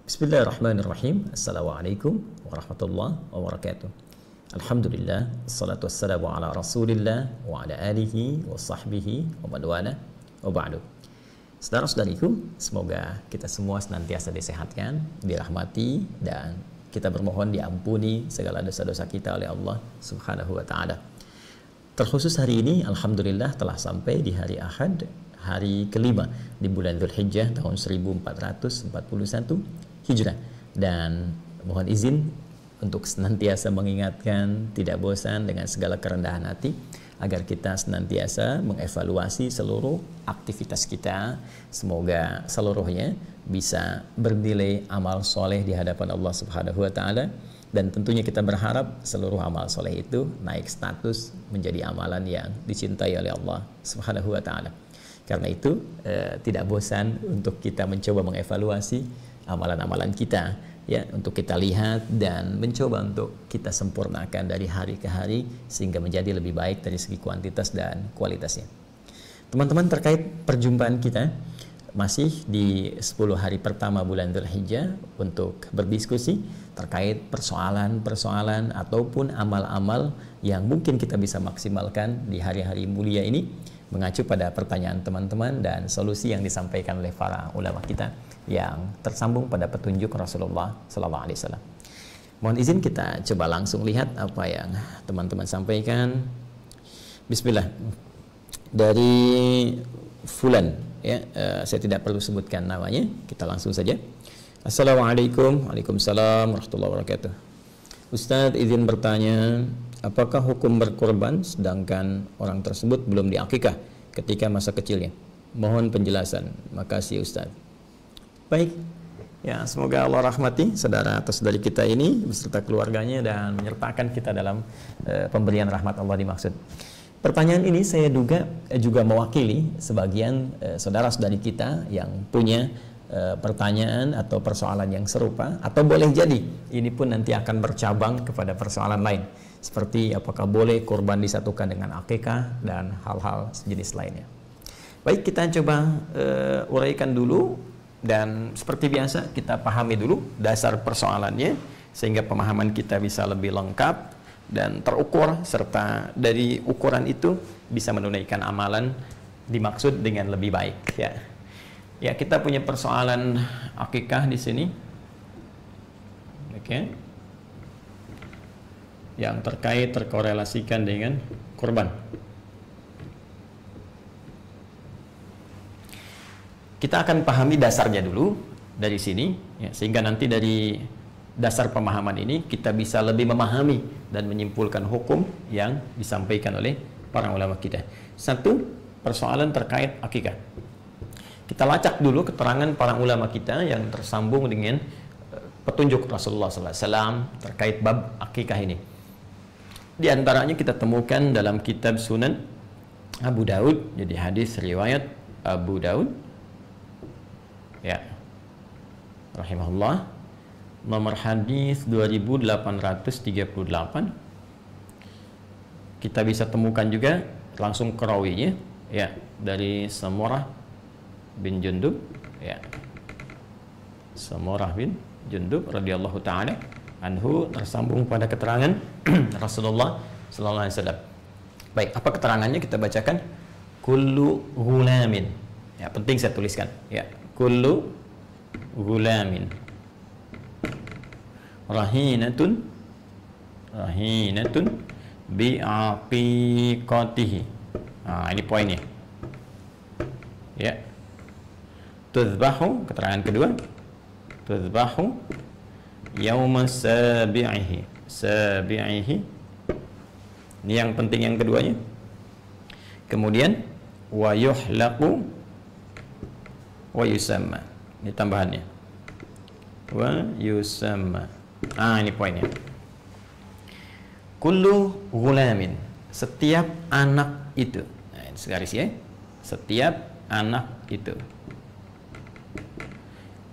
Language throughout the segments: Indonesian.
Bismillahirrahmanirrahim. Assalamualaikum warahmatullahi wabarakatuh. Alhamdulillah, assalatu wassalamu ala rasulillah wa ala alihi wa sahbihi wa man wala wa ba'du. Saudara-saudariku, semoga kita semua senantiasa disehatkan, dirahmati, dan kita bermohon diampuni segala dosa-dosa kita oleh Allah Subhanahu wa ta'ala. Terkhusus hari ini, alhamdulillah telah sampai di hari Ahad, hari kelima di bulan Dzulhijjah tahun 1441 Hijrah, dan mohon izin untuk senantiasa mengingatkan, tidak bosan dengan segala kerendahan hati, agar kita senantiasa mengevaluasi seluruh aktivitas kita. Semoga seluruhnya bisa bernilai amal soleh di hadapan Allah Subhanahu wa ta'ala, dan tentunya kita berharap seluruh amal soleh itu naik status menjadi amalan yang dicintai oleh Allah Subhanahu wa ta'ala. Karena itu tidak bosan untuk kita mencoba mengevaluasi amalan-amalan kita, ya, untuk kita lihat dan mencoba untuk kita sempurnakan dari hari ke hari sehingga menjadi lebih baik dari segi kuantitas dan kualitasnya. Teman-teman, terkait perjumpaan kita masih di 10 hari pertama bulan Dzulhijjah untuk berdiskusi terkait persoalan-persoalan ataupun amal-amal yang mungkin kita bisa maksimalkan di hari-hari mulia ini, mengacu pada pertanyaan teman-teman dan solusi yang disampaikan oleh para ulama kita yang tersambung pada petunjuk Rasulullah Sallallahu Alaihi Wasallam. Mohon izin kita coba langsung lihat apa yang teman-teman sampaikan. Bismillah. Dari Fulan, ya, saya tidak perlu sebutkan namanya, kita langsung saja. Assalamualaikum. Waalaikumsalam warahmatullahi wabarakatuh. Ustadz, izin bertanya, apakah hukum berkorban sedangkan orang tersebut belum diakikah ketika masa kecilnya? Mohon penjelasan. Makasih Ustadz. Baik, ya, semoga Allah rahmati saudara atau saudari kita ini beserta keluarganya dan menyertakan kita dalam pemberian rahmat Allah dimaksud. Pertanyaan ini saya duga juga mewakili sebagian saudara-saudari kita yang punya pertanyaan atau persoalan yang serupa, atau boleh jadi ini pun nanti akan bercabang kepada persoalan lain, seperti apakah boleh kurban disatukan dengan akikah dan hal-hal sejenis lainnya. Baik, kita coba uraikan dulu, dan seperti biasa kita pahami dulu dasar persoalannya sehingga pemahaman kita bisa lebih lengkap dan terukur, serta dari ukuran itu bisa menunaikan amalan dimaksud dengan lebih baik, ya. Ya, kita punya persoalan akikah di sini. Oke. Yang terkorelasikan dengan kurban. Kita akan pahami dasarnya dulu dari sini, ya, sehingga nanti dari dasar pemahaman ini kita bisa lebih memahami dan menyimpulkan hukum yang disampaikan oleh para ulama kita. Satu, persoalan terkait akikah. Kita lacak dulu keterangan para ulama kita yang tersambung dengan petunjuk Rasulullah SAW terkait bab akikah ini. Di antaranya kita temukan dalam kitab Sunan Abu Daud, jadi hadis riwayat Abu Daud, ya, rahimahullah, nomor hadis 2838. Kita bisa temukan juga langsung ke rawinya, ya, dari Samurah bin Jundub, ya, Samurah bin Jundub radhiyallahu taala anhu, tersambung pada keterangan Rasulullah sallallahu alaihi wasallam. Baik, apa keterangannya kita bacakan? Kullu ghulamin. Ya, penting saya tuliskan, ya. Kullu ghulamin rahinatun bi'aqiqatihi. Nah, ini poinnya. Ya. Tuzbahu, keterangan kedua, tuzbahu yauma sabi'ihi. Ini yang penting yang keduanya. Kemudian wa yuhlaqu wa yusamma. Ini tambahannya. Wa yusamma. Ini poinnya. Kullu ghulamin, setiap anak itu. Nah, ini segaris, ya. Setiap anak itu.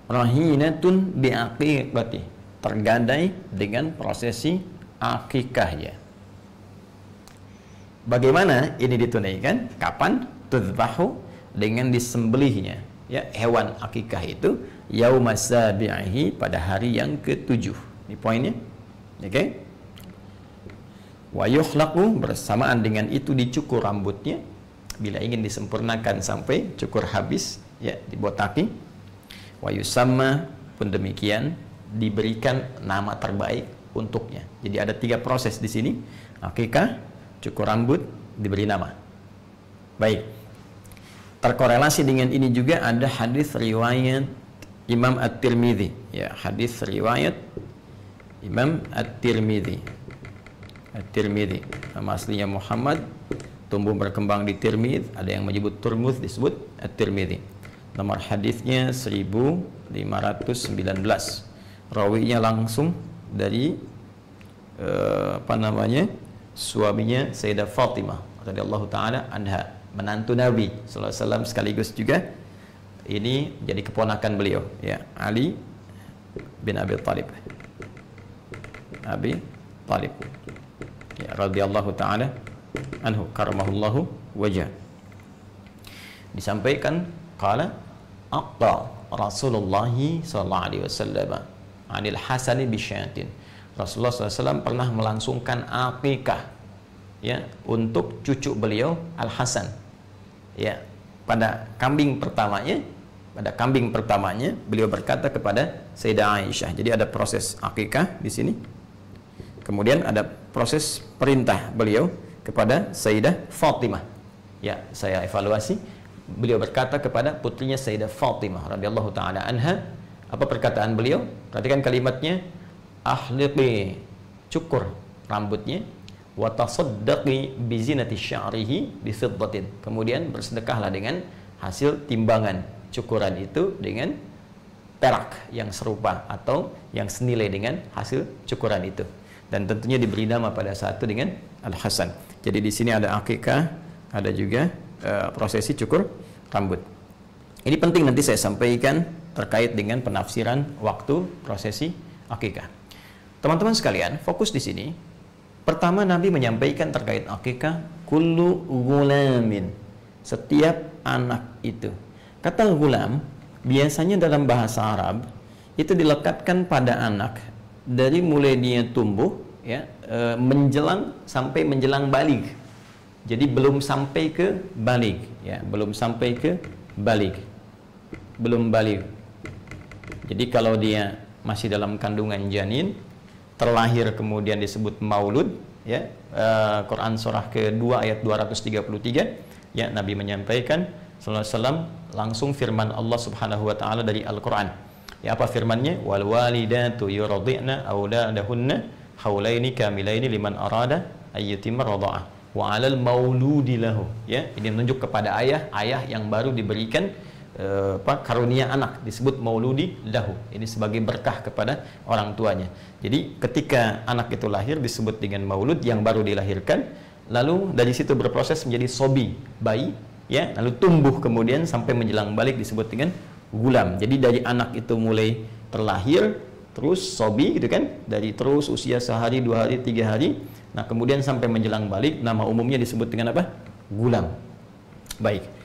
Rahinatun bi'aqiqati, tergadai dengan prosesi akikahnya. Bagaimana ini ditunaikan? Kapan? Tuzbahu, dengan disembelihnya, ya, hewan akikah itu yaumas sabi'ihi, pada hari yang ke-7. Ini poinnya. Oke. Wa yuhlaqu, bersamaan dengan itu dicukur rambutnya bila ingin disempurnakan sampai cukur habis, ya, dibotaki. Wa yusamma, pun demikian diberikan nama terbaik untuknya. Jadi ada 3 proses di sini. Akikah, cukur rambut, diberi nama. Baik. Terkorelasi dengan ini juga ada hadis riwayat Imam At-Tirmidzi, ya, hadis riwayat Imam At-Tirmidzi. At-Tirmidzi, nama aslinya Muhammad, tumbuh berkembang di Tirmidz, ada yang menyebut Turmuz, disebut At-Tirmidzi. Nomor hadisnya 1519. Rawinya langsung dari suaminya Sayyidah Fatimah radhiyallahu taala anha, menantu Nabi sallallahu alaihi wasallam, sekaligus juga ini jadi keponakan beliau, ya, Ali bin Abi Thalib. Abi Thalib, ya, radhiyallahu taala anhu, karamahullahu wajah. Disampaikan qala aqta Rasulullah sallallahu alaihi wasallam anil Hasani bisyatin. Rasulullah SAW pernah melangsungkan akikah, ya, untuk cucu beliau Al Hasan, ya, pada kambing pertamanya. Pada kambing pertamanya beliau berkata kepada Sayyidah Aisyah. Jadi ada proses akikah di sini. Kemudian ada proses perintah beliau kepada Sayyidah Fatimah. Ya, saya evaluasi. Beliau berkata kepada putrinya Sayyidah Fatimah radhiyallahu taala anha, apa perkataan beliau? Perhatikan kalimatnya, ahliqi, cukur rambutnya, wa tasaddaqi bi zinati sya'rihi bi fiddatin. Kemudian bersedekahlah dengan hasil timbangan cukuran itu dengan perak yang serupa atau yang senilai dengan hasil cukuran itu. Dan tentunya diberi nama pada saat itu dengan Al Hasan. Jadi di sini ada akikah, ada juga prosesi cukur rambut. Ini penting nanti saya sampaikan terkait dengan penafsiran waktu prosesi akikah. Teman-teman sekalian, fokus di sini. Pertama, Nabi menyampaikan terkait akikah, kullu gulamin, setiap anak itu. Kata gulam biasanya dalam bahasa Arab itu dilekatkan pada anak dari mulai dia tumbuh, ya, menjelang sampai menjelang balig. Jadi belum sampai ke balig, ya, belum sampai ke balig, belum balig. Jadi kalau dia masih dalam kandungan janin, terlahir kemudian disebut maulud, ya, Quran surah ke-2 ayat 233, ya, Nabi menyampaikan sallallahu alaihi wasallam langsung firman Allah Subhanahu wa taala dari Al-Qur'an. Ya, apa firman-Nya? Wal walidatu yurdi'na auladahunna haulaini kamilaini liman arada ayyutimma radha'ah wa 'alal mauludi lahu. Ya, ini menunjuk kepada ayah yang baru diberikan karunia anak, disebut mauludi lahu. Ini sebagai berkah kepada orang tuanya. Jadi ketika anak itu lahir disebut dengan maulud, yang baru dilahirkan, lalu dari situ berproses menjadi sobi, bayi, ya, lalu tumbuh kemudian sampai menjelang balik disebut dengan gulam. Jadi dari anak itu mulai terlahir terus sobi, gitu kan, dari terus usia sehari, 2 hari, 3 hari, nah kemudian sampai menjelang balik, nama umumnya disebut dengan apa? Gulam. Baik.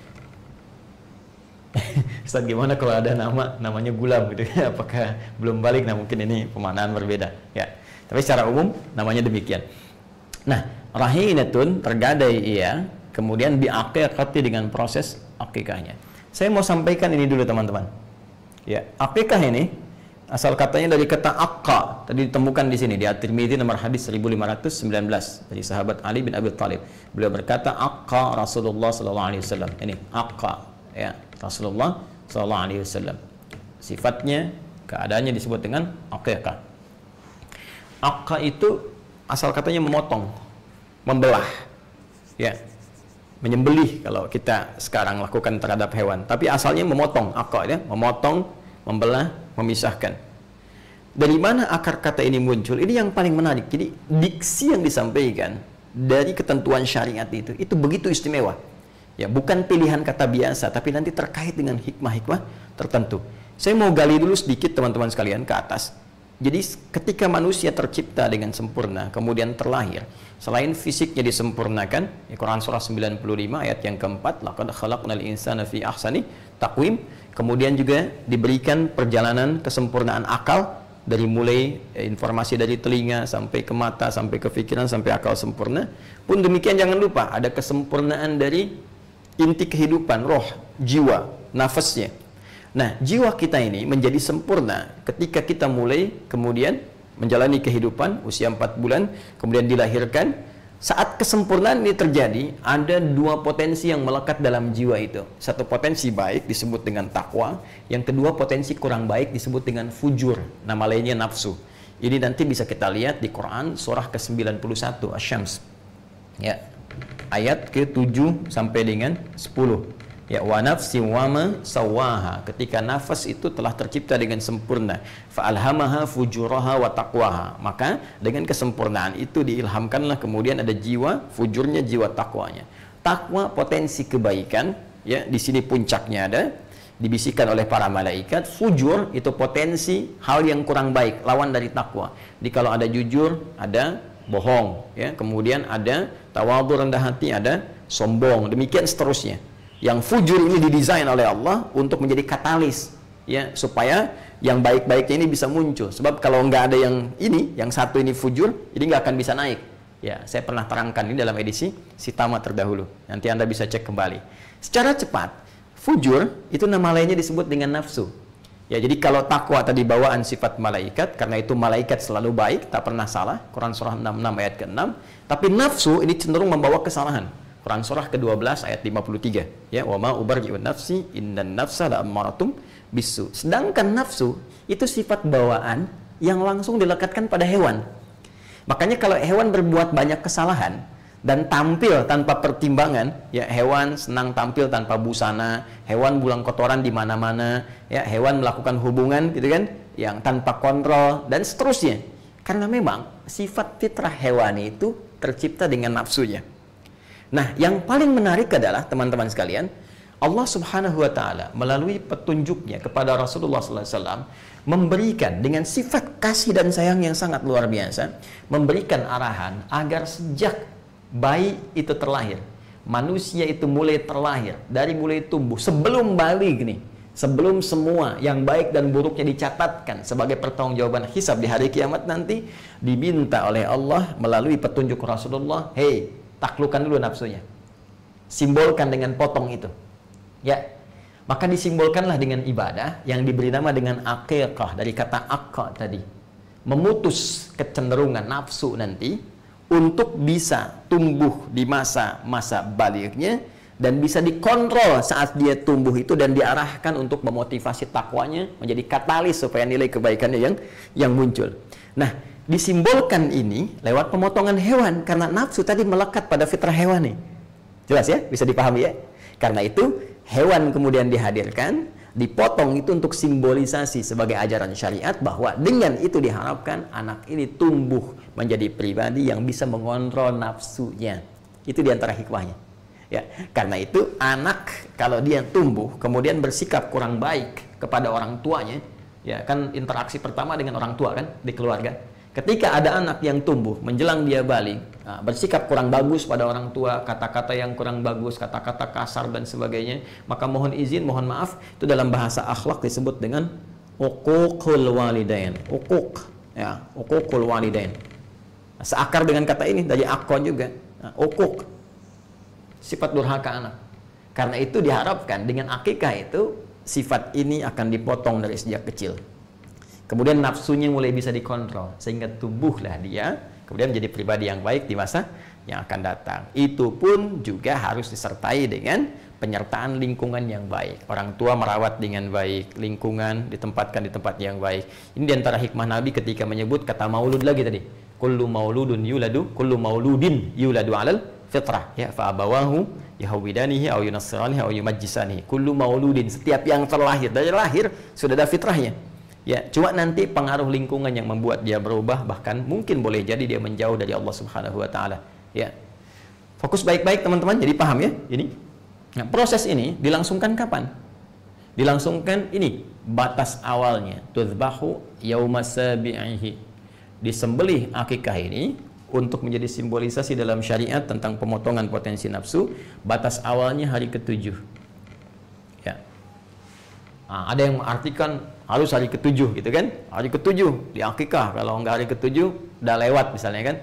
Ustaz, gimana kalau ada namanya gulam gitu ya? Apakah belum balik? Nah, mungkin ini pemaknaan berbeda, ya. Tapi secara umum namanya demikian. Nah, rahinatun, tergadai ia, kemudian diakikati dengan proses akikahnya. Saya mau sampaikan ini dulu teman-teman. Ya, akikah ini asal katanya dari kata akka, tadi ditemukan di sini di At-Tirmidzi nomor hadis 1519 dari sahabat Ali bin Abi Thalib. Beliau berkata akka Rasulullah sallallahu alaihi wasallam. Ini akka, ya, Rasulullah sallallahu alaihi wasallam. Sifatnya, keadaannya disebut dengan akikah. Akka itu asal katanya memotong, membelah, ya, menyembelih kalau kita sekarang lakukan terhadap hewan. Tapi asalnya memotong, akka, ya, memotong, membelah, memisahkan. Dari mana akar kata ini muncul? Ini yang paling menarik. Jadi diksi yang disampaikan dari ketentuan syariat itu begitu istimewa. Ya, bukan pilihan kata biasa, tapi nanti terkait dengan hikmah-hikmah tertentu. Saya mau gali dulu sedikit teman-teman sekalian ke atas. Jadi ketika manusia tercipta dengan sempurna, kemudian terlahir, selain fisiknya disempurnakan, Quran surah 95 ayat yang keempat, laqad khalaqnal insana fi ahsani taqwim, Kemudian juga diberikan perjalanan kesempurnaan akal, dari mulai informasi dari telinga sampai ke mata, sampai ke pikiran, sampai akal sempurna. Pun demikian jangan lupa ada kesempurnaan dari inti kehidupan, roh, jiwa, nafasnya. Nah, jiwa kita ini menjadi sempurna ketika kita mulai kemudian menjalani kehidupan usia 4 bulan, kemudian dilahirkan. Saat kesempurnaan ini terjadi, ada dua potensi yang melekat dalam jiwa itu. Satu potensi baik disebut dengan takwa, yang kedua potensi kurang baik disebut dengan fujur, nama lainnya nafsu. Ini nanti bisa kita lihat di Quran surah ke-91 Asy-Syams. Ya. Ayat ke-7 sampai dengan 10. Ya, wa nafsi wa ma sawaha, ketika nafas itu telah tercipta dengan sempurna, fa alhamaha fujuraha wa taqwaha, maka dengan kesempurnaan itu diilhamkanlah kemudian ada jiwa fujurnya, jiwa takwanya. Takwa potensi kebaikan, ya, di sini puncaknya ada dibisikkan oleh para malaikat. Fujur itu potensi hal yang kurang baik, lawan dari takwa. Jadi kalau ada jujur, ada bohong, ya, kemudian ada tawadhu, rendah hati, ada sombong, demikian seterusnya. Yang fujur ini didesain oleh Allah untuk menjadi katalis, ya, supaya yang baik-baiknya ini bisa muncul. Sebab kalau nggak ada yang ini, yang satu ini fujur, ini nggak akan bisa naik. Ya, saya pernah terangkan ini dalam edisi Sitama terdahulu. Nanti Anda bisa cek kembali. Secara cepat, fujur itu nama lainnya disebut dengan nafsu. Ya, jadi kalau takwa tadi bawaan sifat malaikat, karena itu malaikat selalu baik, tak pernah salah. Quran surah 66 ayat ke-6. Tapi nafsu ini cenderung membawa kesalahan. Quran surah ke-12 ayat 53, ya, wa ma ubarri'un nafsi innan nafsa la'ammaratum bisu. Sedangkan nafsu itu sifat bawaan yang langsung dilekatkan pada hewan. Makanya kalau hewan berbuat banyak kesalahan dan tampil tanpa pertimbangan, ya, hewan senang tampil tanpa busana, hewan buang kotoran di mana-mana, ya, hewan melakukan hubungan gitu kan yang tanpa kontrol dan seterusnya. Karena memang sifat fitrah hewani itu tercipta dengan nafsunya. Nah, yang paling menarik adalah teman-teman sekalian, Allah Subhanahu wa taala melalui petunjuknya kepada Rasulullah sallallahu alaihi wasallam memberikan dengan sifat kasih dan sayang yang sangat luar biasa, memberikan arahan agar sejak bayi itu terlahir, manusia itu mulai terlahir, dari mulai tumbuh sebelum balik nih, sebelum semua yang baik dan buruknya dicatatkan sebagai pertanggungjawaban hisab di hari kiamat nanti, diminta oleh Allah melalui petunjuk Rasulullah, "Hei, taklukkan dulu nafsunya. Simbolkan dengan potong itu." Ya. Maka disimbolkanlah dengan ibadah yang diberi nama dengan aqiqah, dari kata aqqa tadi. Memutus kecenderungan nafsu nanti untuk bisa tumbuh di masa-masa baliknya dan bisa dikontrol saat dia tumbuh itu dan diarahkan untuk memotivasi takwanya menjadi katalis supaya nilai kebaikannya yang muncul. Nah, disimbolkan ini lewat pemotongan hewan karena nafsu tadi melekat pada fitrah hewani. Jelas ya? Bisa dipahami ya? Karena itu hewan kemudian dihadirkan, dipotong itu untuk simbolisasi sebagai ajaran syariat bahwa dengan itu diharapkan anak ini tumbuh menjadi pribadi yang bisa mengontrol nafsunya. Itu diantara hikmahnya. Ya, karena itu anak kalau dia tumbuh kemudian bersikap kurang baik kepada orang tuanya, ya kan interaksi pertama dengan orang tua kan di keluarga. Ketika ada anak yang tumbuh menjelang dia balik, bersikap kurang bagus pada orang tua, kata-kata yang kurang bagus, kata-kata kasar dan sebagainya, maka mohon izin, mohon maaf, itu dalam bahasa akhlak disebut dengan uququl walidain. Uquq, ya, uququl walidain. Seakar dengan kata ini dari akon juga. Uquq, sifat durhaka anak. Karena itu diharapkan dengan akikah itu sifat ini akan dipotong dari sejak kecil. Kemudian nafsunya mulai bisa dikontrol sehingga tumbuhlah dia kemudian menjadi pribadi yang baik di masa yang akan datang. Itu pun juga harus disertai dengan penyertaan lingkungan yang baik. Orang tua merawat dengan baik, lingkungan ditempatkan di tempat yang baik. Ini diantara hikmah Nabi ketika menyebut kata maulud lagi tadi. Kullu mauludun yuladu, kullu mauludin yuladu alal fitrah. Ya, fa abawahu yahwidanihi aw yunassiranihi aw yumajjisanihi. Kullu mauludin, setiap yang terlahir dari lahir sudah ada fitrahnya. Ya, cuma nanti pengaruh lingkungan yang membuat dia berubah, bahkan mungkin boleh jadi dia menjauh dari Allah Subhanahu wa taala. Ya. Fokus baik-baik teman-teman, jadi paham ya ini. Nah, proses ini dilangsungkan kapan? Dilangsungkan ini batas awalnya, tudzbahu yauma sabi'ihi. Disembelih akikah ini untuk menjadi simbolisasi dalam syariat tentang pemotongan potensi nafsu, batas awalnya hari ke-7. Ya. Nah, ada yang mengartikan harus hari ke-7 gitu kan, hari ke-7 di akikah, kalau nggak hari ke-7 udah lewat misalnya kan.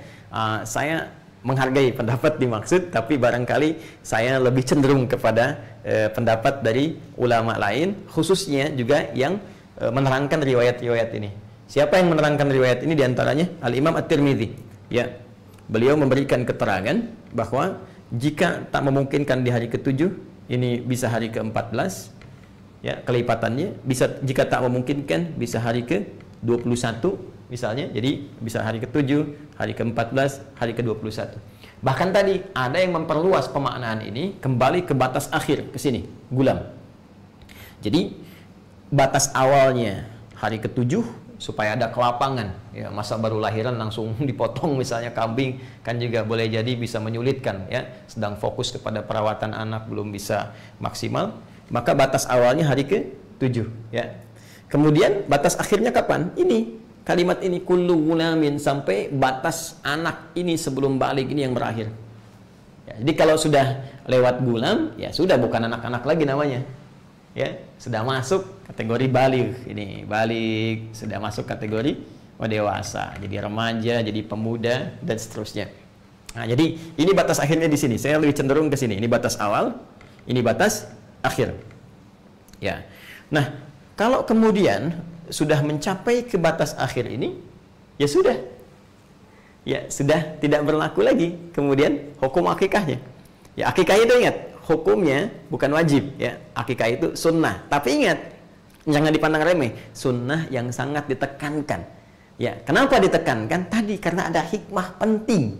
Saya menghargai pendapat dimaksud, tapi barangkali saya lebih cenderung kepada pendapat dari ulama lain, khususnya juga yang menerangkan riwayat-riwayat ini. Siapa yang menerangkan riwayat ini diantaranya? Al-Imam At-Tirmidzi. Ya, beliau memberikan keterangan bahwa jika tak memungkinkan di hari ke-7, ini bisa hari ke-14, ya, kelipatannya. Bisa, jika tak memungkinkan bisa hari ke-21 misalnya, jadi bisa hari ke-7, hari ke-14, hari ke-21. Bahkan tadi ada yang memperluas pemaknaan ini kembali ke batas akhir, ke sini, gulam. Jadi batas awalnya hari ke-7 supaya ada kelapangan, ya, masa baru lahiran langsung dipotong misalnya kambing, kan juga boleh jadi bisa menyulitkan, ya, sedang fokus kepada perawatan anak belum bisa maksimal, maka batas awalnya hari ke-7, ya. Kemudian batas akhirnya kapan? Ini kalimat ini, kullu gulamin, sampai batas anak ini sebelum balik ini yang berakhir. Ya, jadi kalau sudah lewat gulam, ya sudah bukan anak-anak lagi namanya. Ya, sudah masuk kategori balik. Ini balik, sudah masuk kategori dewasa, jadi remaja, jadi pemuda dan seterusnya. Nah, jadi ini batas akhirnya di sini. Saya lebih cenderung ke sini. Ini batas awal, ini batas akhir. Ya. Nah, kalau kemudian sudah mencapai ke batas akhir ini, ya sudah. Ya, sudah tidak berlaku lagi kemudian hukum akikahnya. Ya, akikah itu ingat, hukumnya bukan wajib, ya. Akikah itu sunnah. Tapi ingat, jangan dipandang remeh, sunnah yang sangat ditekankan. Ya, kenapa ditekankan? Tadi karena ada hikmah penting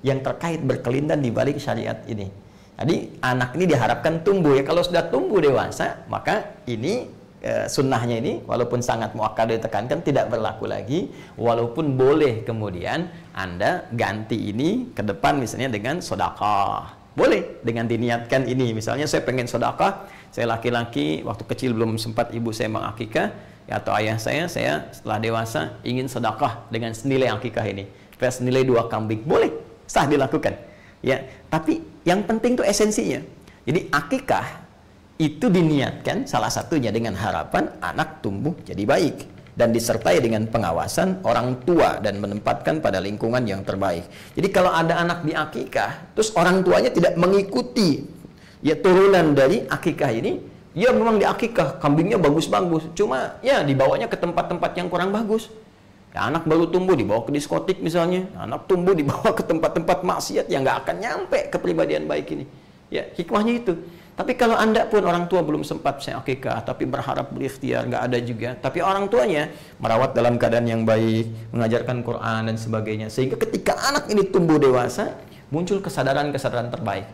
yang terkait berkelindan di balik syariat ini. Jadi anak ini diharapkan tumbuh, ya. Kalau sudah tumbuh dewasa, maka ini sunnahnya ini walaupun sangat muakkad ditekankan tidak berlaku lagi, walaupun boleh kemudian Anda ganti ini ke depan misalnya dengan sedekah. Boleh dengan diniatkan ini, misalnya saya pengen sedekah, saya laki-laki waktu kecil belum sempat ibu saya mengakikah, ya, atau ayah saya setelah dewasa ingin sedekah dengan senilai akikah ini, senilai 2 kambing, boleh, sah dilakukan, ya. Tapi yang penting itu esensinya. Jadi akikah itu diniatkan salah satunya dengan harapan anak tumbuh jadi baik dan disertai dengan pengawasan orang tua dan menempatkan pada lingkungan yang terbaik. Jadi kalau ada anak di akikah terus orang tuanya tidak mengikuti, ya, turunan dari akikah ini, ya memang di akikah kambingnya bagus-bagus, cuma ya dibawanya ke tempat-tempat yang kurang bagus. Ya, anak baru tumbuh dibawa ke diskotik misalnya, anak tumbuh dibawa ke tempat-tempat maksiat yang nggak akan nyampe kepribadian baik ini. Ya, hikmahnya itu. Tapi kalau Anda pun orang tua belum sempat saya akikah, tapi berharap berikhtiar, nggak ada juga. Tapi orang tuanya merawat dalam keadaan yang baik, mengajarkan Quran dan sebagainya. Sehingga ketika anak ini tumbuh dewasa, muncul kesadaran-kesadaran terbaik.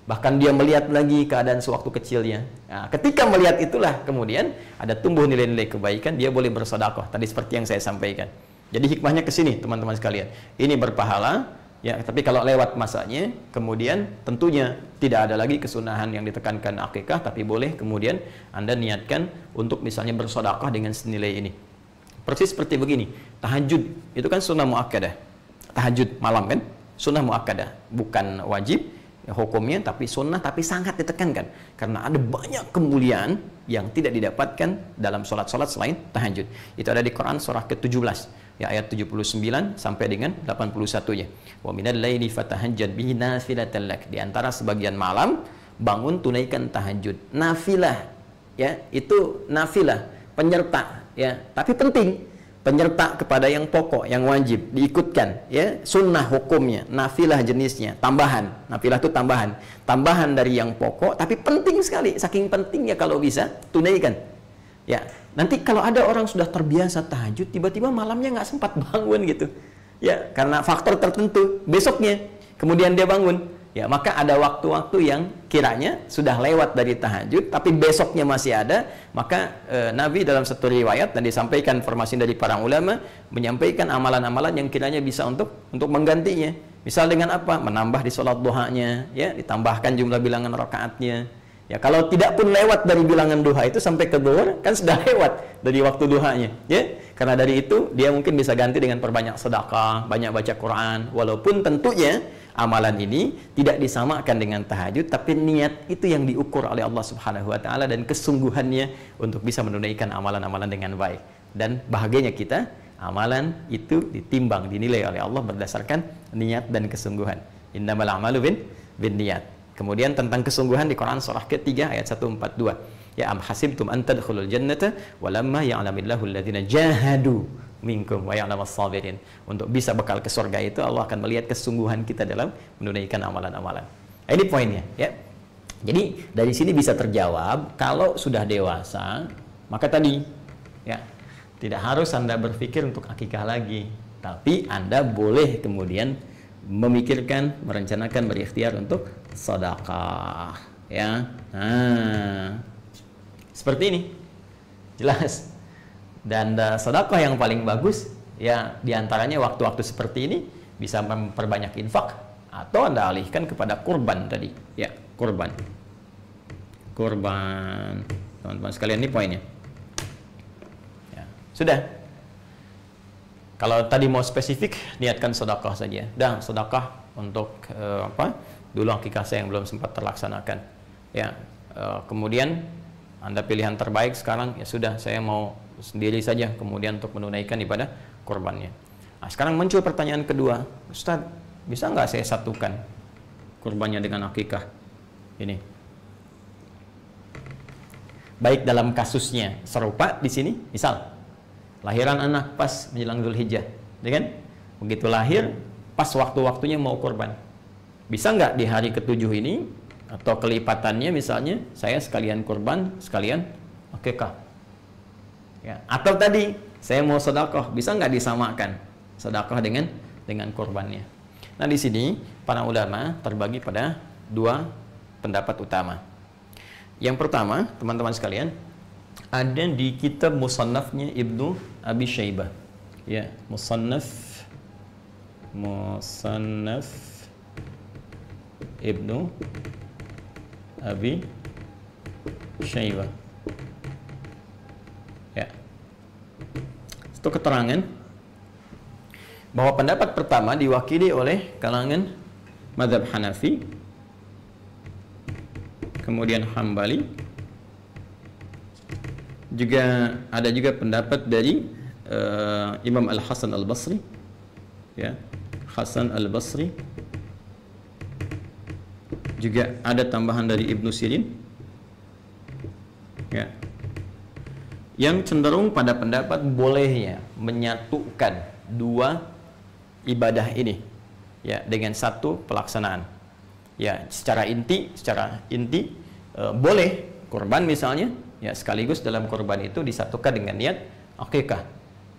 Bahkan dia melihat lagi keadaan sewaktu kecilnya. Nah, ketika melihat itulah kemudian ada tumbuh nilai-nilai kebaikan, dia boleh bersedekah. Tadi seperti yang saya sampaikan. Jadi hikmahnya ke sini teman-teman sekalian. Ini berpahala. Ya, tapi kalau lewat masanya, kemudian tentunya tidak ada lagi kesunahan yang ditekankan akikah, tapi boleh kemudian Anda niatkan untuk misalnya bersedekah dengan senilai ini. Persis seperti begini, tahajud itu kan sunnah muakkadah. Tahajud malam kan, sunnah muakkadah, bukan wajib ya, hukumnya, tapi sunnah, tapi sangat ditekankan karena ada banyak kemuliaan yang tidak didapatkan dalam sholat-sholat selain tahajud. Itu ada di Quran surah ke-17. Ya, ayat 79 sampai dengan 81-nya. Wa minal laili fatahajjad bihi nafilatan lak. Di antara sebagian malam bangun tunaikan tahajud. Nafilah, ya, itu nafilah, penyerta, ya, tapi penting. Penyerta kepada yang pokok, yang wajib diikutkan, ya, sunnah hukumnya, nafilah jenisnya, tambahan. Nafilah itu tambahan. Tambahan dari yang pokok, tapi penting sekali, saking pentingnya kalau bisa tunaikan. Ya, nanti kalau ada orang sudah terbiasa tahajud, tiba-tiba malamnya nggak sempat bangun gitu, ya, karena faktor tertentu, besoknya kemudian dia bangun, ya, maka ada waktu-waktu yang kiranya sudah lewat dari tahajud, tapi besoknya masih ada, maka Nabi dalam satu riwayat dan disampaikan informasi dari para ulama, menyampaikan amalan-amalan yang kiranya bisa untuk menggantinya. Misal dengan apa? Menambah di sholat duhanya, ya, ditambahkan jumlah bilangan rakaatnya. Ya, kalau tidak pun lewat dari bilangan duha itu sampai ke zuhur kan sudah lewat dari waktu duhanya, ya. Karena dari itu dia mungkin bisa ganti dengan perbanyak sedekah, banyak baca Quran, walaupun tentunya amalan ini tidak disamakan dengan tahajud, tapi niat itu yang diukur oleh Allah Subhanahu wa taala dan kesungguhannya untuk bisa menunaikan amalan-amalan dengan baik. Dan bahagianya kita, amalan itu ditimbang, dinilai oleh Allah berdasarkan niat dan kesungguhan. Innamal a'malu bin niat. Kemudian tentang kesungguhan di Quran surah ketiga ayat 142. Ya am hasibtum an tadkhulul jannata walamma ya'lamillahu alladhina jahadu minkum wa ya'lamas sabirin. Untuk bisa bekal ke surga itu Allah akan melihat kesungguhan kita dalam menunaikan amalan-amalan. Ini poinnya, ya. Jadi dari sini bisa terjawab kalau sudah dewasa, maka tadi ya tidak harus Anda berpikir untuk akikah lagi, tapi Anda boleh kemudian memikirkan, merencanakan, berikhtiar untuk sedekah, ya. Nah, seperti ini, jelas. Dan sedekah yang paling bagus, ya diantaranya waktu-waktu seperti ini bisa memperbanyak infak atau Anda alihkan kepada kurban tadi, ya kurban. Kurban, teman-teman sekalian, ini poinnya. Ya, sudah. Kalau tadi mau spesifik, niatkan sedekah saja. Dan sedekah untuk dulu akikah saya yang belum sempat terlaksanakan. Ya, kemudian Anda pilihan terbaik sekarang, ya sudah, saya mau sendiri saja kemudian untuk menunaikan ibadah kurbannya. Nah, sekarang muncul pertanyaan kedua, Ustadz, bisa nggak saya satukan kurbannya dengan akikah? Ini. Baik dalam kasusnya serupa di sini, misal lahiran anak pas menjelang Dzulhijjah, ya kan? Begitu lahir, pas waktu-waktunya mau kurban. Bisa nggak di hari ke-7 ini atau kelipatannya misalnya saya sekalian kurban, sekalian akikah. Ya, atau tadi saya mau sedekah, bisa nggak disamakan sedekah dengan kurbannya? Nah, di sini para ulama terbagi pada dua pendapat utama. Yang pertama, teman-teman sekalian, ada di kitab Musannafnya Ibnu Abi Syaibah. Ya, Musannaf Ibnu Abi Syaibah. Ya. Itu keterangan bahwa pendapat pertama diwakili oleh kalangan mazhab Hanafi, kemudian Hambali, juga ada juga pendapat dari Imam Al-Hasan Al-Basri, ya, Hasan Al-Basri. Juga ada tambahan dari Ibnu Sirin, ya, yang cenderung pada pendapat bolehnya menyatukan dua ibadah ini, ya, dengan satu pelaksanaan. Ya, secara inti boleh kurban misalnya, ya, sekaligus dalam kurban itu disatukan dengan niat akikah.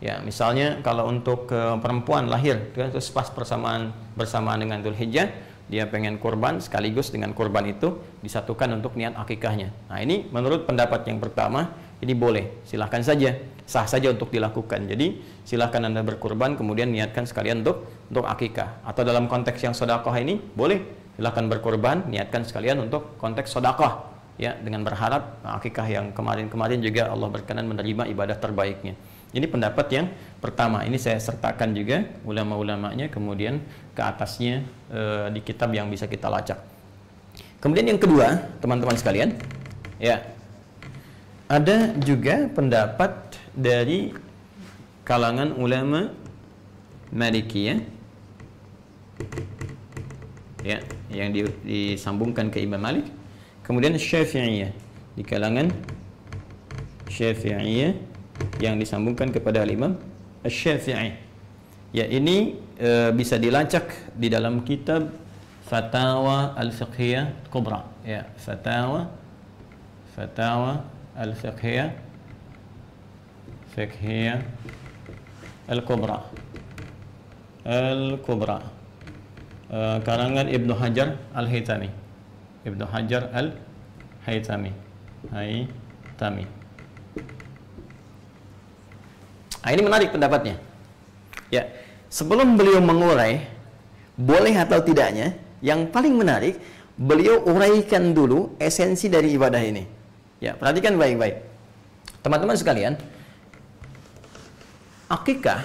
Ya, misalnya kalau untuk perempuan lahir terus pas bersamaan dengan Dzulhijjah, dia pengen kurban, sekaligus dengan kurban itu disatukan untuk niat akikahnya. Nah, ini menurut pendapat yang pertama, ini boleh, silahkan saja, sah saja untuk dilakukan. Jadi silahkan Anda berkurban kemudian niatkan sekalian untuk akikah. Atau dalam konteks yang sedekah ini boleh, silahkan berkurban, niatkan sekalian untuk konteks sedekah, ya, dengan berharap akikah yang kemarin-kemarin juga Allah berkenan menerima ibadah terbaiknya. Ini pendapat yang pertama. Ini saya sertakan juga ulama-ulamanya kemudian ke atasnya di kitab yang bisa kita lacak. Kemudian yang kedua, teman-teman sekalian, ya, ada juga pendapat dari kalangan ulama Malikiyah, ya, yang disambungkan ke Imam Malik. Kemudian Syafi'iyah, di kalangan Syafi'iyah yang disambungkan kepada Imam Asy-Syafi'i. Ya, ini bisa dilacak di dalam kitab Fatawa Al-Fiqhiyah Kubra, ya, Fatawa Al-Fiqhiyah Al-Kubra karangan Ibnu Hajar Al-Haytami. Nah, ini menarik pendapatnya. Ya, sebelum beliau mengurai boleh atau tidaknya, yang paling menarik beliau uraikan dulu esensi dari ibadah ini. Ya, perhatikan baik-baik. Teman-teman sekalian, akikah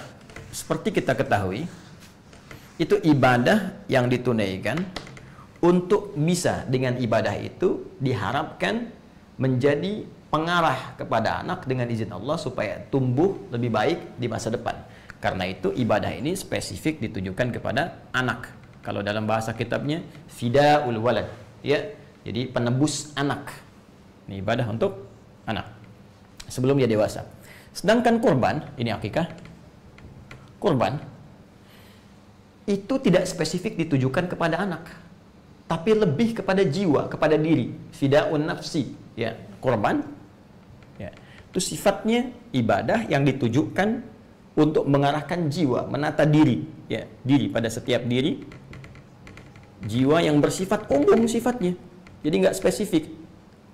seperti kita ketahui itu ibadah yang ditunaikan untuk bisa dengan ibadah itu diharapkan menjadi pengarah kepada anak dengan izin Allah supaya tumbuh lebih baik di masa depan. Karena itu ibadah ini spesifik ditujukan kepada anak. Kalau dalam bahasa kitabnya fidaul walad, ya. Jadi penebus anak. Ini ibadah untuk anak sebelum dia dewasa. Sedangkan kurban, ini akikah, kurban itu tidak spesifik ditujukan kepada anak, tapi lebih kepada jiwa, kepada diri. Fidaun nafsi, ya, kurban, ya, itu sifatnya ibadah yang ditujukan untuk mengarahkan jiwa, menata diri, ya, diri pada setiap diri, jiwa yang bersifat umum sifatnya, jadi nggak spesifik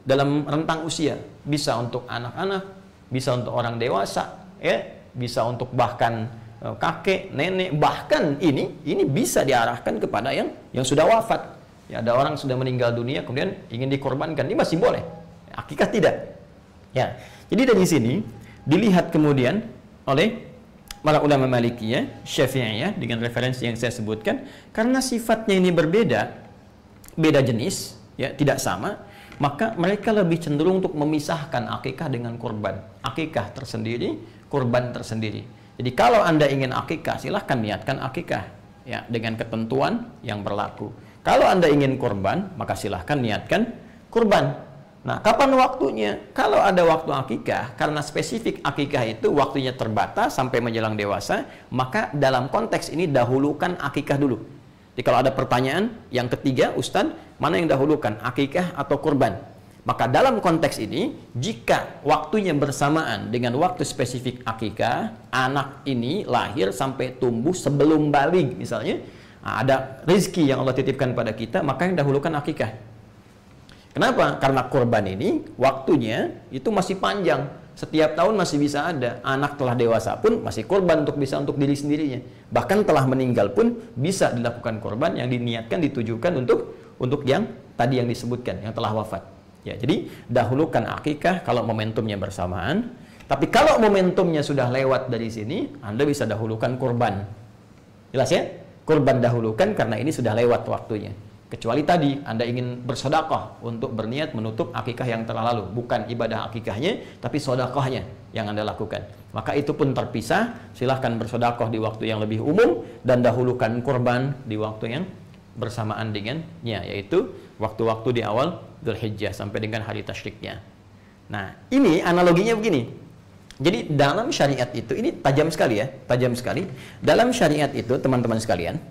dalam rentang usia, bisa untuk anak-anak, bisa untuk orang dewasa, ya, bisa untuk bahkan kakek, nenek, bahkan ini bisa diarahkan kepada yang sudah wafat. Ya, ada orang sudah meninggal dunia kemudian ingin dikorbankan, ini masih boleh. Akikah tidak. Ya. Jadi dari sini dilihat kemudian oleh para ulama Malikiyah, Syafi'iyah dengan referensi yang saya sebutkan, karena sifatnya ini berbeda, beda jenis, ya, tidak sama, maka mereka lebih cenderung untuk memisahkan akikah dengan kurban. Akikah tersendiri, kurban tersendiri. Jadi kalau Anda ingin akikah, silahkan niatkan akikah, ya, dengan ketentuan yang berlaku. Kalau Anda ingin kurban, maka silahkan niatkan kurban. Nah, kapan waktunya? Kalau ada waktu akikah, karena spesifik akikah itu waktunya terbatas sampai menjelang dewasa, maka dalam konteks ini dahulukan akikah dulu. Jadi kalau ada pertanyaan yang ketiga, Ustadz, mana yang dahulukan, akikah atau kurban? Maka dalam konteks ini, jika waktunya bersamaan dengan waktu spesifik akikah, anak ini lahir sampai tumbuh sebelum balik misalnya, ada rezeki yang Allah titipkan pada kita, maka yang dahulukan akikah. Kenapa? Karena kurban ini waktunya itu masih panjang. Setiap tahun masih bisa ada. Anak telah dewasa pun masih kurban untuk bisa untuk diri sendirinya. Bahkan telah meninggal pun bisa dilakukan kurban yang diniatkan ditujukan untuk yang tadi yang disebutkan, yang telah wafat. Ya, jadi dahulukan akikah kalau momentumnya bersamaan. Tapi kalau momentumnya sudah lewat dari sini, Anda bisa dahulukan kurban. Jelas ya? Kurban dahulukan karena ini sudah lewat waktunya. Kecuali tadi Anda ingin bersedekah untuk berniat menutup akikah yang telah lalu, bukan ibadah akikahnya tapi sedekahnya yang Anda lakukan. Maka itu pun terpisah, silahkan bersedekah di waktu yang lebih umum dan dahulukan kurban di waktu yang bersamaan dengannya, yaitu waktu-waktu di awal Dzulhijjah sampai dengan hari tasyriknya. Nah, ini analoginya begini. Jadi dalam syariat itu, ini tajam sekali ya, tajam sekali. Dalam syariat itu, teman-teman sekalian,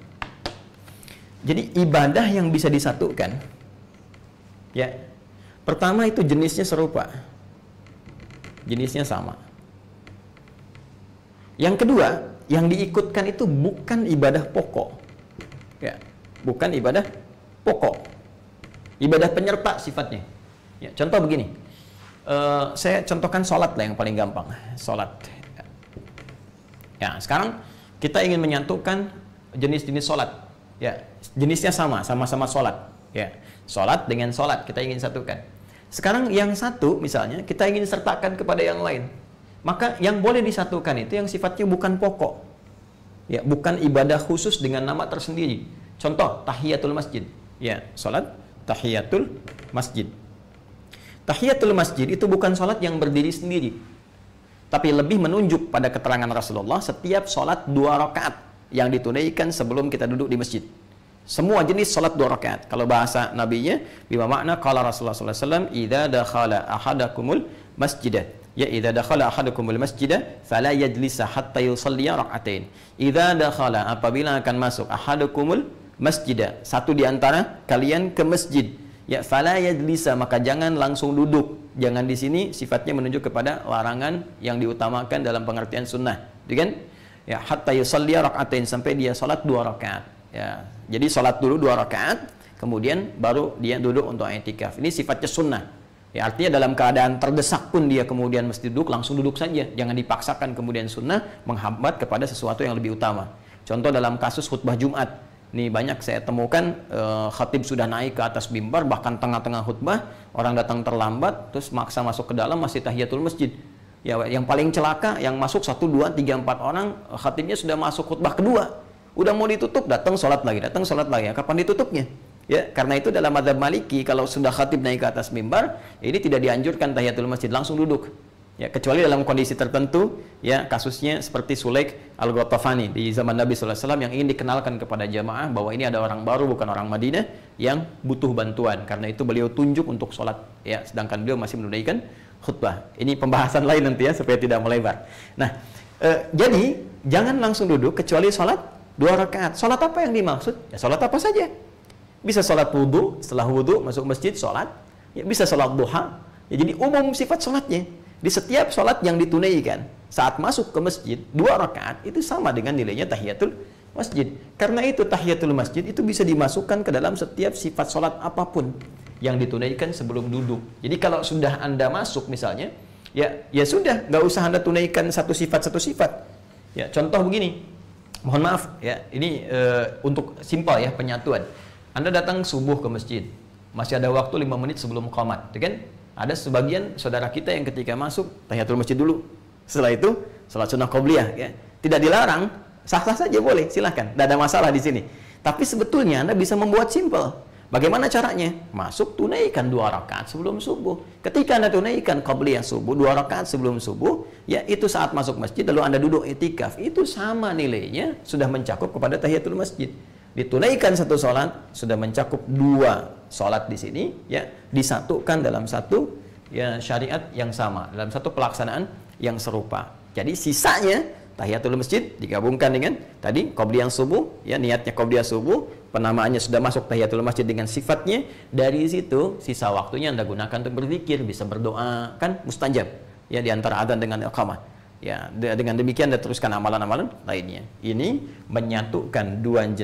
jadi ibadah yang bisa disatukan, ya, pertama itu jenisnya serupa, jenisnya sama. Yang kedua, yang diikutkan itu bukan ibadah pokok, ya, bukan ibadah pokok, ibadah penyerta sifatnya. Ya, contoh begini, saya contohkan sholat lah yang paling gampang, sholat. Ya, sekarang kita ingin menyatukan jenis-jenis sholat. Ya, jenisnya sama-sama sholat. Ya, sholat dengan sholat kita ingin satukan. Sekarang yang satu misalnya kita ingin sertakan kepada yang lain, maka yang boleh disatukan itu yang sifatnya bukan pokok, ya, bukan ibadah khusus dengan nama tersendiri. Contoh tahiyatul masjid, ya, sholat tahiyatul masjid. Tahiyatul masjid itu bukan sholat yang berdiri sendiri, tapi lebih menunjuk pada keterangan Rasulullah setiap sholat 2 rakaat yang ditunaikan sebelum kita duduk di masjid. Semua jenis sholat 2 rakaat. Kalau bahasa nabinya, bima makna qala Rasulullah sallallahu alaihi wasallam, idza dakhala ahadakumul masjidah, ya, idza dakhala ahadukumul masjidah fala yajlisa hatta yusalli rak'atain. Idza dakhala, apabila akan masuk, ahadukumul masjidah, satu di antara kalian ke masjid, ya, fala yajlisa, maka jangan langsung duduk. Jangan di sini sifatnya menunjuk kepada larangan yang diutamakan dalam pengertian sunnah, gitu kan? Ya, hatta yusalli rak'atain, sampai dia salat 2 rakaat. Ya, jadi salat dulu 2 rakaat, kemudian baru dia duduk untuk i'tikaf. Ini sifatnya sunnah. Ya, artinya dalam keadaan terdesak pun dia kemudian mesti duduk, langsung duduk saja. Jangan dipaksakan kemudian sunnah menghambat kepada sesuatu yang lebih utama. Contoh dalam kasus khutbah Jumat. Nih banyak saya temukan khatib sudah naik ke atas mimbar, bahkan tengah-tengah khutbah orang datang terlambat, terus maksa masuk ke dalam masih tahiyatul masjid. Ya, yang paling celaka yang masuk 1, 2, 3, 4 orang, khatibnya sudah masuk khutbah kedua. Udah mau ditutup, datang sholat lagi. Kapan ditutupnya? Ya, karena itu dalam mazhab Maliki kalau sudah khatib naik ke atas mimbar, ini tidak dianjurkan tahiyatul masjid, langsung duduk. Ya, kecuali dalam kondisi tertentu, ya kasusnya seperti Sulaik Al-Ghatafani di zaman Nabi SAW yang ingin dikenalkan kepada jamaah bahwa ini ada orang baru bukan orang Madinah yang butuh bantuan. Karena itu beliau tunjuk untuk sholat, ya, sedangkan beliau masih menunaikan khutbah. Ini pembahasan lain nanti ya supaya tidak melebar. Nah, jadi jangan langsung duduk kecuali sholat 2 rakaat. Sholat apa yang dimaksud? Ya sholat apa saja. Bisa sholat wudhu, setelah wudhu masuk masjid sholat. Ya, bisa sholat duha. Ya, jadi umum sifat sholatnya. Di setiap sholat yang ditunaikan saat masuk ke masjid 2 rakaat itu sama dengan nilainya tahiyatul masjid. Karena itu tahiyatul masjid itu bisa dimasukkan ke dalam setiap sifat sholat apapun yang ditunaikan sebelum duduk. Jadi kalau sudah Anda masuk misalnya, ya sudah, nggak usah Anda tunaikan satu sifat. Ya, contoh begini, mohon maaf ya, ini untuk simpel ya penyatuan. Anda datang subuh ke masjid, masih ada waktu 5 menit sebelum qomat, kan? Ada sebagian saudara kita yang ketika masuk tahiyatul masjid dulu, setelah itu salat sunnah qobliyah, ya. Tidak dilarang, sah-sah saja boleh, silahkan, tidak ada masalah di sini. Tapi sebetulnya Anda bisa membuat simpel. Bagaimana caranya? Masuk, tunaikan 2 rakaat sebelum subuh. Ketika Anda tunaikan qobliyah subuh 2 rakaat sebelum subuh, ya itu saat masuk masjid lalu Anda duduk i'tikaf, itu sama nilainya sudah mencakup kepada tahiyatul masjid. Ditunaikan satu sholat sudah mencakup 2 sholat di sini, ya, disatukan dalam satu ya syariat yang sama, dalam satu pelaksanaan yang serupa. Jadi sisanya tahiyatul masjid digabungkan dengan tadi qobliyah subuh, ya, niatnya qobliyah subuh, penamaannya sudah masuk tahiyatul masjid dengan sifatnya. Dari situ sisa waktunya Anda gunakan untuk berzikir, bisa berdoa, kan mustajab ya di antara adzan dengan iqamah. Ya, dengan demikian Anda teruskan amalan-amalan lainnya. Ini menyatukan 2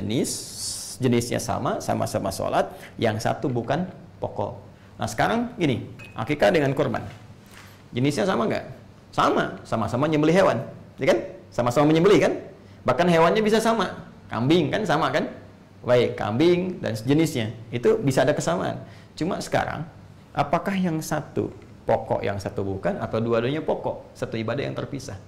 jenisnya sama-sama sholat, yang satu bukan pokok. Nah sekarang gini, akikah dengan kurban, jenisnya sama nggak? Sama-sama nyembelih hewan, ya kan? Sama-sama menyembelih kan? Bahkan hewannya bisa sama, kambing kan sama kan? Baik, kambing dan sejenisnya itu bisa ada kesamaan. Cuma sekarang, apakah yang satu pokok yang satu bukan, atau dua-duanya pokok, satu ibadah yang terpisah?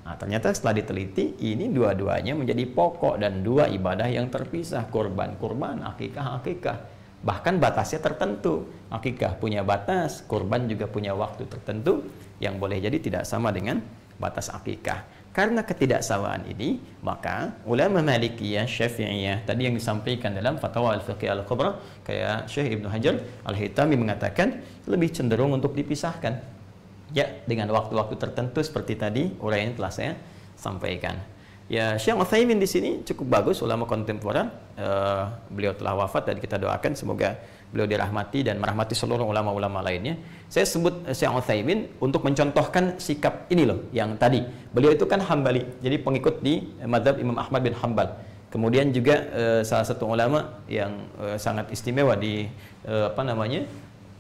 Nah, ternyata setelah diteliti, ini dua-duanya menjadi pokok dan 2 ibadah yang terpisah. Kurban, akikah. Bahkan batasnya tertentu. Akikah punya batas, kurban juga punya waktu tertentu yang boleh jadi tidak sama dengan batas akikah. Karena ketidaksamaan ini, maka ulama Malikiyah, Syafi'iyah tadi yang disampaikan dalam Fatwa Al-Fiqh Al-Kubra, kayak Syekh Ibnu Hajar Al-Haytami mengatakan lebih cenderung untuk dipisahkan. Ya, dengan waktu-waktu tertentu seperti tadi uraian telah saya sampaikan. Ya, Syekh Utsaimin di sini cukup bagus, ulama kontemporer. Beliau telah wafat dan kita doakan semoga beliau dirahmati dan merahmati seluruh ulama-ulama lainnya. Saya sebut Syekh Utsaimin untuk mencontohkan sikap ini loh, yang tadi. Beliau itu kan Hambali, jadi pengikut di mazhab Imam Ahmad bin Hanbal. Kemudian juga salah satu ulama yang sangat istimewa di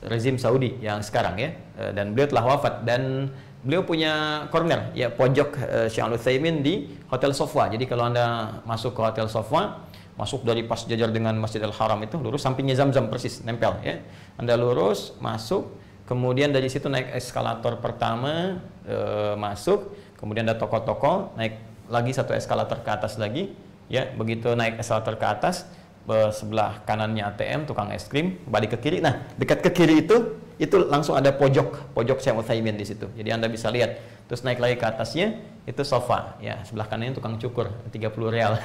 rezim Saudi yang sekarang ya. Dan beliau telah wafat dan beliau punya corner ya, pojok Syekh Utsaimin di Hotel Sofwa. Jadi kalau Anda masuk ke Hotel Sofwa, masuk dari pas jajar dengan Masjidil Haram itu lurus, sampingnya Zamzam persis nempel ya. Anda lurus masuk, kemudian dari situ naik eskalator pertama, masuk, kemudian ada toko-toko, naik lagi satu eskalator ke atas lagi ya. Begitu naik eskalator ke atas, sebelah kanannya ATM, tukang es krim, balik ke kiri. Nah, dekat ke kiri itu langsung ada pojok Syekh Utsaimin di situ. Jadi Anda bisa lihat. Terus naik lagi ke atasnya itu sofa. Ya, sebelah kanannya tukang cukur, 30 real.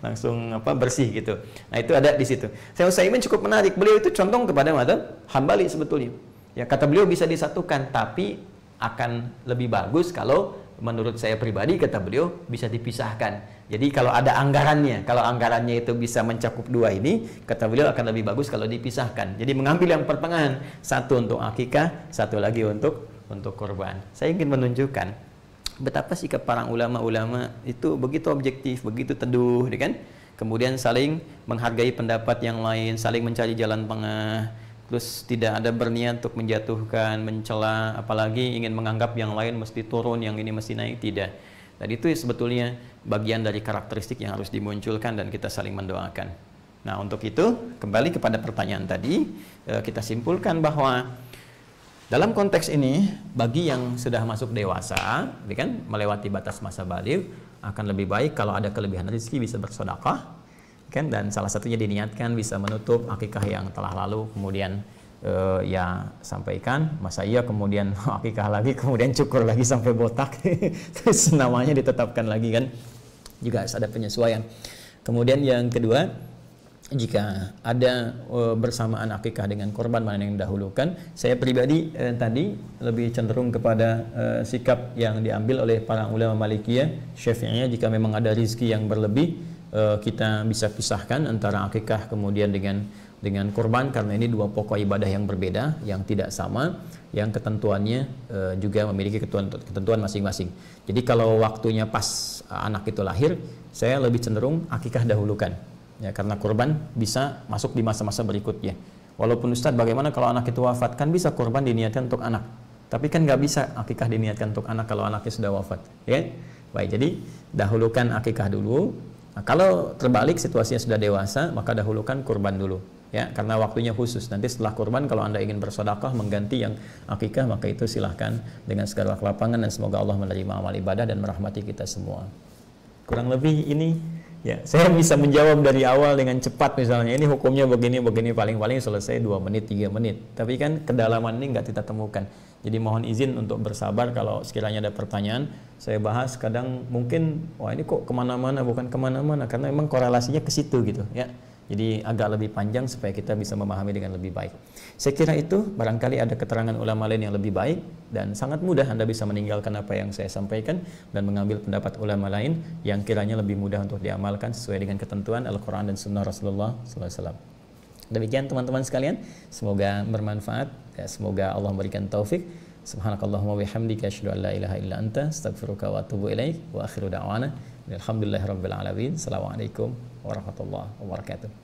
langsung bersih gitu. Nah, itu ada di situ. Syekh Utsaimin cukup menarik. Beliau itu condong kepada mazhab Hambali sebetulnya. Ya, kata beliau bisa disatukan, tapi akan lebih bagus kalau menurut saya pribadi, kata beliau, bisa dipisahkan. Jadi kalau ada anggarannya, kalau anggarannya itu bisa mencakup 2 ini, kata beliau akan lebih bagus kalau dipisahkan. Jadi mengambil yang pertengahan, satu untuk akikah, satu lagi untuk korban. Saya ingin menunjukkan betapa sikap para ulama-ulama itu begitu objektif, begitu teduh, kan? Kemudian saling menghargai pendapat yang lain, saling mencari jalan tengah. Terus tidak ada berniat untuk menjatuhkan, mencela, apalagi ingin menganggap yang lain mesti turun, yang ini mesti naik, tidak. Dan itu sebetulnya bagian dari karakteristik yang harus dimunculkan dan kita saling mendoakan. Nah, untuk itu kembali kepada pertanyaan tadi, kita simpulkan bahwa Dalam konteks ini, bagi yang sudah masuk dewasa, kan melewati batas masa baligh, akan lebih baik kalau ada kelebihan rezeki bisa bersedekah, kan, dan salah satunya diniatkan bisa menutup akikah yang telah lalu, kemudian ya sampaikan masa iya kemudian akikah lagi, kemudian cukur lagi sampai botak terus namanya ditetapkan lagi, kan juga harus ada penyesuaian. Kemudian yang kedua, jika ada bersamaan akikah dengan korban, mana yang didahulukan? Saya pribadi tadi lebih cenderung kepada sikap yang diambil oleh para ulama Malikiyah, Syafi'iyah. Jika memang ada rizki yang berlebih, kita bisa pisahkan antara akikah kemudian dengan kurban, karena ini dua pokok ibadah yang berbeda, yang tidak sama, yang ketentuannya juga memiliki ketentuan masing-masing. Jadi kalau waktunya pas anak itu lahir, saya lebih cenderung akikah dahulukan, ya, karena kurban bisa masuk di masa-masa berikutnya. Walaupun Ustadz, bagaimana kalau anak itu wafat? Kan bisa kurban diniatkan untuk anak, tapi kan nggak bisa akikah diniatkan untuk anak kalau anaknya sudah wafat, ya. Baik, jadi dahulukan akikah dulu. Nah, kalau terbalik situasinya sudah dewasa, maka dahulukan kurban dulu, ya, karena waktunya khusus. Nanti setelah kurban, kalau Anda ingin bersedekah mengganti yang akikah, maka itu silahkan dengan segala kelapangan, dan semoga Allah menerima amal ibadah dan merahmati kita semua. Kurang lebih ini, ya, saya bisa menjawab dari awal dengan cepat, misalnya ini hukumnya begini, paling-paling selesai 2 menit, 3 menit. Tapi kan kedalaman ini nggak kita temukan. Jadi mohon izin untuk bersabar kalau sekiranya ada pertanyaan. Saya bahas kadang mungkin, wah ini kok kemana-mana, bukan kemana-mana, karena memang korelasinya ke situ gitu, ya. Jadi agak lebih panjang supaya kita bisa memahami dengan lebih baik. Saya kira itu, barangkali ada keterangan ulama lain yang lebih baik, dan sangat mudah Anda bisa meninggalkan apa yang saya sampaikan dan mengambil pendapat ulama lain yang kiranya lebih mudah untuk diamalkan sesuai dengan ketentuan Al-Quran dan Sunnah Rasulullah SAW. Demikian teman-teman sekalian, semoga bermanfaat, ya, semoga Allah memberikan taufik. Subhanakallahumma bihamdika asyhadu an la ilaha illa anta astaghfiruka wa atubu ilaik, wa akhiru da'wana alhamdulillahirabbil alamin. Assalamualaikum warahmatullahi wabarakatuh.